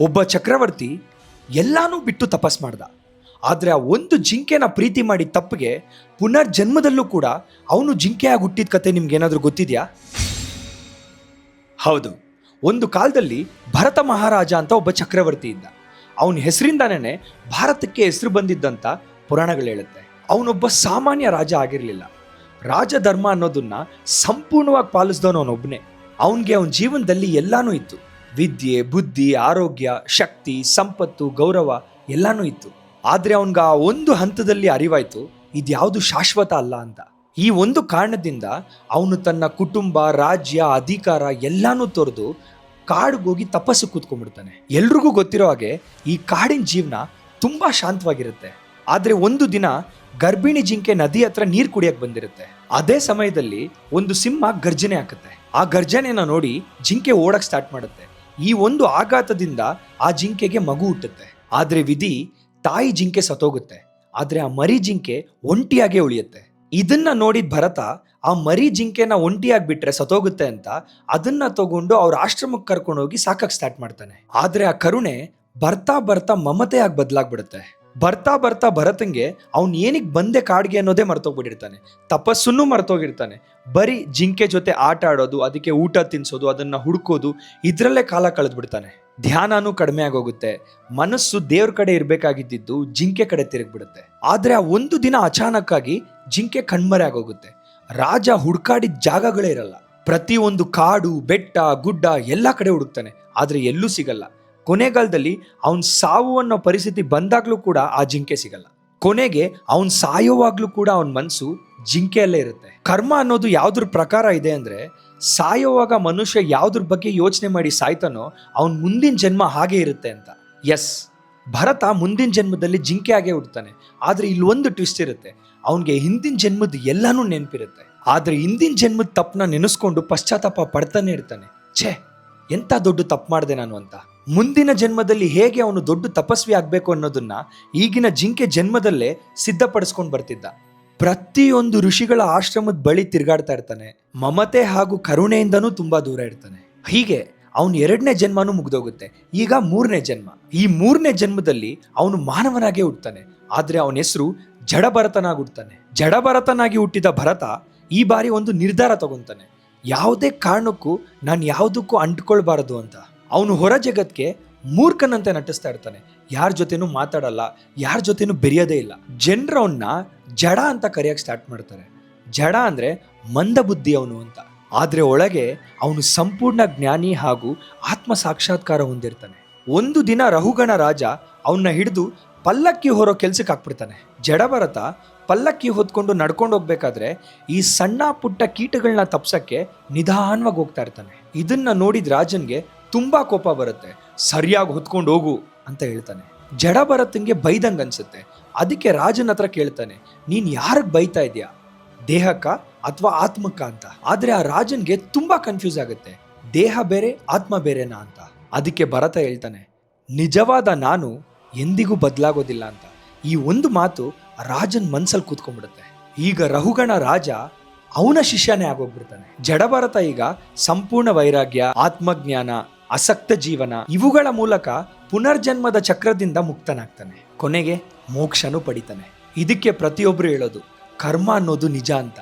ಒಬ್ಬ ಚಕ್ರವರ್ತಿ ಎಲ್ಲಾನು ಬಿಟ್ಟು ತಪಸ್ ಮಾಡ್ದ. ಆದರೆ ಆ ಒಂದು ಜಿಂಕೆನ ಪ್ರೀತಿ ಮಾಡಿ ತಪ್ಪಿಗೆ ಪುನರ್ಜನ್ಮದಲ್ಲೂ ಕೂಡ ಅವನು ಜಿಂಕೆಯಾಗಿ ಹುಟ್ಟಿದ ಕತೆ ನಿಮ್ಗೇನಾದರೂ ಗೊತ್ತಿದೆಯಾ? ಹೌದು, ಒಂದು ಕಾಲದಲ್ಲಿ ಭರತ ಮಹಾರಾಜ ಅಂತ ಒಬ್ಬ ಚಕ್ರವರ್ತಿ ಇದ್ದ. ಅವನ ಹೆಸರಿಂದಾನೇ ಭಾರತಕ್ಕೆ ಹೆಸರು ಬಂದಿದ್ದಂತ ಪುರಾಣಗಳು ಹೇಳುತ್ತೆ. ಅವನೊಬ್ಬ ಸಾಮಾನ್ಯ ರಾಜ ಆಗಿರಲಿಲ್ಲ. ರಾಜಧರ್ಮ ಅನ್ನೋದನ್ನ ಸಂಪೂರ್ಣವಾಗಿ ಪಾಲಿಸಿದವನು ಅವನೊಬ್ಬನೇ. ಅವನಿಗೆ ಅವನ ಜೀವನದಲ್ಲಿ ಎಲ್ಲಾನು ಇತ್ತು. ವಿದ್ಯೆ, ಬುದ್ಧಿ, ಆರೋಗ್ಯ, ಶಕ್ತಿ, ಸಂಪತ್ತು, ಗೌರವ ಎಲ್ಲಾನು ಇತ್ತು. ಆದರೆ ಅವನಿಗೆ ಆ ಒಂದು ಹಂತದಲ್ಲಿ ಅರಿವಾಯ್ತು, ಇದ್ಯಾವುದು ಶಾಶ್ವತ ಅಲ್ಲ ಅಂತ. ಈ ಒಂದು ಕಾರಣದಿಂದ ಅವನು ತನ್ನ ಕುಟುಂಬ, ರಾಜ್ಯ, ಅಧಿಕಾರ ಎಲ್ಲಾನು ತೊರೆದು ಕಾಡಿಗೋಗಿ ತಪಸ್ಸು ಕೂತ್ಕೊಂಡ್ಬಿಡ್ತಾನೆ. ಎಲ್ರಿಗೂ ಗೊತ್ತಿರೋ ಹಾಗೆ ಈ ಕಾಡಿನ ಜೀವನ ತುಂಬಾ ಶಾಂತವಾಗಿರುತ್ತೆ. ಆದರೆ ಒಂದು ದಿನ ಗರ್ಭಿಣಿ ಜಿಂಕೆ ನದಿ ಹತ್ರ ನೀರು ಕುಡಿಯಕ್ಕೆ ಬಂದಿರುತ್ತೆ. ಅದೇ ಸಮಯದಲ್ಲಿ ಒಂದು ಸಿಂಹ ಗರ್ಜನೆ ಹಾಕುತ್ತೆ. ಆ ಗರ್ಜನೆನ ನೋಡಿ ಜಿಂಕೆ ಓಡಕ್ ಸ್ಟಾರ್ಟ್ ಮಾಡುತ್ತೆ. ಈ ಒಂದು ಆಘಾತದಿಂದ ಆ ಜಿಂಕೆಗೆ ಮಗು ಹುಟ್ಟುತ್ತೆ. ಆದ್ರೆ ವಿಧಿ, ತಾಯಿ ಜಿಂಕೆ ಸತ್ತೋಗುತ್ತೆ. ಆದ್ರೆ ಆ ಮರಿ ಜಿಂಕೆ ಒಂಟಿಯಾಗೆ ಉಳಿಯುತ್ತೆ. ಇದನ್ನ ನೋಡಿದ ಭರತ ಆ ಮರಿ ಜಿಂಕೆನ ಒಂಟಿಯಾಗಿ ಬಿಟ್ರೆ ಸತ್ತೋಗುತ್ತೆ ಅಂತ ಅದನ್ನ ತಗೊಂಡು ಅವ್ರ ಆಶ್ರಮಕ್ಕೆ ಕರ್ಕೊಂಡೋಗಿ ಸಾಕಕ್ಕೆ ಸ್ಟಾರ್ಟ್ ಮಾಡ್ತಾನೆ. ಆದ್ರೆ ಆ ಕರುಣೆ ಬರ್ತಾ ಬರ್ತಾ ಮಮತೆಯಾಗಿ ಬದಲಾಗ್ಬಿಡುತ್ತೆ. ಬರ್ತಾ ಬರ್ತಾ ಭರತಂಗೆ ಅವ್ನು ಏನಿಗೆ ಬಂದೆ ಕಾಡ್ಗೆ ಅನ್ನೋದೇ ಮರ್ತೋಗ್ಬಿಟ್ಟಿರ್ತಾನೆ. ತಪಸ್ಸನ್ನು ಮರ್ತೋಗಿರ್ತಾನೆ. ಬರೀ ಜಿಂಕೆ ಜೊತೆ ಆಟ ಆಡೋದು, ಅದಕ್ಕೆ ಊಟ ತಿನ್ಸೋದು, ಅದನ್ನ ಹುಡುಕೋದು, ಇದ್ರಲ್ಲೇ ಕಾಲ ಕಳೆದ್ಬಿಡ್ತಾನೆ. ಧ್ಯಾನನೂ ಕಡಿಮೆ ಆಗೋಗುತ್ತೆ. ಮನಸ್ಸು ದೇವ್ರ ಕಡೆ ಇರಬೇಕಾಗಿದ್ದು ಜಿಂಕೆ ಕಡೆ ತಿರುಗ್ಬಿಡುತ್ತೆ. ಆದ್ರೆ ಆ ಒಂದು ದಿನ ಅಚಾನಕ್ ಆಗಿ ಜಿಂಕೆ ಕಣ್ಮರೆ ಆಗೋಗುತ್ತೆ. ರಾಜ ಹುಡ್ಕಾಡಿದ ಜಾಗಗಳೇ ಇರಲ್ಲ. ಪ್ರತಿಯೊಂದು ಕಾಡು, ಬೆಟ್ಟ, ಗುಡ್ಡ ಎಲ್ಲ ಕಡೆ ಹುಡುಕ್ತಾನೆ. ಆದ್ರೆ ಎಲ್ಲೂ ಸಿಗಲ್ಲ. ಕೊನೆಗಾಲದಲ್ಲಿ ಅವನ್ ಸಾವು ಅನ್ನೋ ಪರಿಸ್ಥಿತಿ ಬಂದಾಗ್ಲೂ ಕೂಡ ಆ ಜಿಂಕೆ ಸಿಗಲ್ಲ. ಕೊನೆಗೆ ಅವನ್ ಸಾಯೋವಾಗ್ಲೂ ಕೂಡ ಅವನ ಮನಸ್ಸು ಜಿಂಕೆಯಲ್ಲೇ ಇರುತ್ತೆ. ಕರ್ಮ ಅನ್ನೋದು ಯಾವ್ದ್ರ ಪ್ರಕಾರ ಇದೆ ಅಂದ್ರೆ, ಸಾಯೋವಾಗ ಮನುಷ್ಯ ಯಾವ್ದ್ರ ಬಗ್ಗೆ ಯೋಚನೆ ಮಾಡಿ ಸಾಯ್ತಾನೋ ಅವನ್ ಮುಂದಿನ ಜನ್ಮ ಹಾಗೆ ಇರುತ್ತೆ ಅಂತ. ಎಸ್, ಭರತ ಮುಂದಿನ ಜನ್ಮದಲ್ಲಿ ಜಿಂಕೆ ಆಗೇ ಹುಡ್ತಾನೆ. ಆದ್ರೆ ಇಲ್ಲಿ ಒಂದು ಟ್ವಿಸ್ಟ್ ಇರುತ್ತೆ. ಅವನ್ಗೆ ಹಿಂದಿನ ಜನ್ಮದ ಎಲ್ಲಾನು ನೆನಪಿರುತ್ತೆ. ಆದ್ರೆ ಹಿಂದಿನ ಜನ್ಮದ ತಪ್ಪನ್ನ ನೆನೆಸ್ಕೊಂಡು ಪಶ್ಚಾತ್ತಾಪ ಪಡ್ತಾನೆ ಇರ್ತಾನೆ. ಛೇ, ಎಂತ ದೊಡ್ಡ ತಪ್ಪು ಮಾಡಿದೆ ನಾನು ಅಂತ. ಮುಂದಿನ ಜನ್ಮದಲ್ಲಿ ಹೇಗೆ ಅವನು ದೊಡ್ಡ ತಪಸ್ವಿ ಆಗ್ಬೇಕು ಅನ್ನೋದನ್ನ ಈಗಿನ ಜಿಂಕೆ ಜನ್ಮದಲ್ಲೇ ಸಿದ್ಧಪಡಿಸ್ಕೊಂಡು ಬರ್ತಿದ್ದ. ಪ್ರತಿಯೊಂದು ಋಷಿಗಳ ಆಶ್ರಮದ ಬಳಿ ತಿರುಗಾಡ್ತಾ ಇರ್ತಾನೆ. ಮಮತೆ ಹಾಗೂ ಕರುಣೆಯಿಂದನೂ ತುಂಬಾ ದೂರ ಇರ್ತಾನೆ. ಹೀಗೆ ಅವನು 2ನೇ ಜನ್ಮನೂ ಮುಗ್ದೋಗುತ್ತೆ. ಈಗ 3ನೇ ಜನ್ಮ. ಈ 3ನೇ ಜನ್ಮದಲ್ಲಿ ಅವನು ಮಾನವನಾಗೆ ಹುಡ್ತಾನೆ. ಆದ್ರೆ ಅವನ ಹೆಸರು ಜಡಭರತನಾಗಿ ಹುಡ್ತಾನೆ. ಜಡಭರತನಾಗಿ ಹುಟ್ಟಿದ ಭರತ ಈ ಬಾರಿ ಒಂದು ನಿರ್ಧಾರ ತಗೊಂತಾನೆ. ಯಾವುದೇ ಕಾರಣಕ್ಕೂ ನಾನು ಯಾವುದಕ್ಕೂ ಅಂಟ್ಕೊಳ್ಬಾರದು ಅಂತ. ಅವನು ಹೊರ ಜಗತ್ಗೆ ಮೂರ್ಖನಂತೆ ನಟಿಸ್ತಾ ಇರ್ತಾನೆ. ಯಾರ ಜೊತೆನೂ ಮಾತಾಡಲ್ಲ, ಯಾರ ಜೊತೆನೂ ಬೆರೆಯೋದೇ ಇಲ್ಲ. ಜನರು ಅವನ್ನ ಜಡ ಅಂತ ಕರೆಯಕ್ಕೆ ಸ್ಟಾರ್ಟ್ ಮಾಡ್ತಾರೆ. ಜಡ ಅಂದ್ರೆ ಮಂದ ಬುದ್ಧಿ ಅವನು ಅಂತ. ಆದ್ರೆ ಒಳಗೆ ಅವನು ಸಂಪೂರ್ಣ ಜ್ಞಾನಿ ಹಾಗೂ ಆತ್ಮ ಸಾಕ್ಷಾತ್ಕಾರ ಹೊಂದಿರ್ತಾನೆ. ಒಂದು ದಿನ ರಹುಗಣ ರಾಜ ಅವನ್ನ ಹಿಡಿದು ಪಲ್ಲಕ್ಕಿ ಹೊರೋ ಕೆಲ್ಸಕ್ಕೆ ಹಾಕ್ಬಿಡ್ತಾನೆ. ಜಡಭರತ ಪಲ್ಲಕ್ಕಿ ಹೊತ್ಕೊಂಡು ನಡ್ಕೊಂಡು ಹೋಗ್ಬೇಕಾದ್ರೆ ಈ ಸಣ್ಣ ಪುಟ್ಟ ಕೀಟಗಳನ್ನ ತಪ್ಸಕ್ಕೆ ನಿಧಾನವಾಗಿ ಹೋಗ್ತಾ ಇರ್ತಾನೆ. ಇದನ್ನ ನೋಡಿದ ರಾಜನ್ಗೆ ತುಂಬಾ ಕೋಪ ಬರುತ್ತೆ. ಸರಿಯಾಗಿ ಹೊತ್ಕೊಂಡು ಹೋಗು ಅಂತ ಹೇಳ್ತಾನೆ. ಜಡಭರತಂಗೆ ಬೈದಂಗ್ ಅನ್ಸುತ್ತೆ. ಅದಕ್ಕೆ ರಾಜನ ಹತ್ರ ಕೇಳ್ತಾನೆ, ನೀನ್ ಯಾರಿಗೆ ಬೈತಾ ಇದೆಯಾ, ದೇಹಕ್ಕ ಅಥವಾ ಆತ್ಮಕ್ಕ ಅಂತ. ಆದ್ರೆ ಆ ರಾಜನ್ಗೆ ತುಂಬಾ ಕನ್ಫ್ಯೂಸ್ ಆಗುತ್ತೆ. ದೇಹ ಬೇರೆ, ಆತ್ಮ ಬೇರೆನಾ ಅಂತ. ಅದಕ್ಕೆ ಭರತ ಹೇಳ್ತಾನೆ, ನಿಜವಾದ ನಾನು ಎಂದಿಗೂ ಬದಲಾಗೋದಿಲ್ಲ ಅಂತ. ಈ ಒಂದು ಮಾತು ರಾಜನ್ ಮನ್ಸಲ್ಲಿ ಕೂತ್ಕೊಂಡ್ಬಿಡುತ್ತೆ. ಈಗ ರಹುಗಣ ರಾಜ ಅವನ ಶಿಷ್ಯನೇ ಆಗೋಗ್ಬಿಡ್ತಾನೆ. ಜಡಭರತ ಈಗ ಸಂಪೂರ್ಣ ವೈರಾಗ್ಯ, ಆತ್ಮಜ್ಞಾನ, ಅಸಕ್ತ ಜೀವನ ಇವುಗಳ ಮೂಲಕ ಪುನರ್ಜನ್ಮದ ಚಕ್ರದಿಂದ ಮುಕ್ತನಾಗ್ತಾನೆ. ಕೊನೆಗೆ ಮೋಕ್ಷನೂ ಪಡಿತಾನೆ. ಇದಕ್ಕೆ ಪ್ರತಿಯೊಬ್ರು ಹೇಳೋದು, ಕರ್ಮ ಅನ್ನೋದು ನಿಜ ಅಂತ.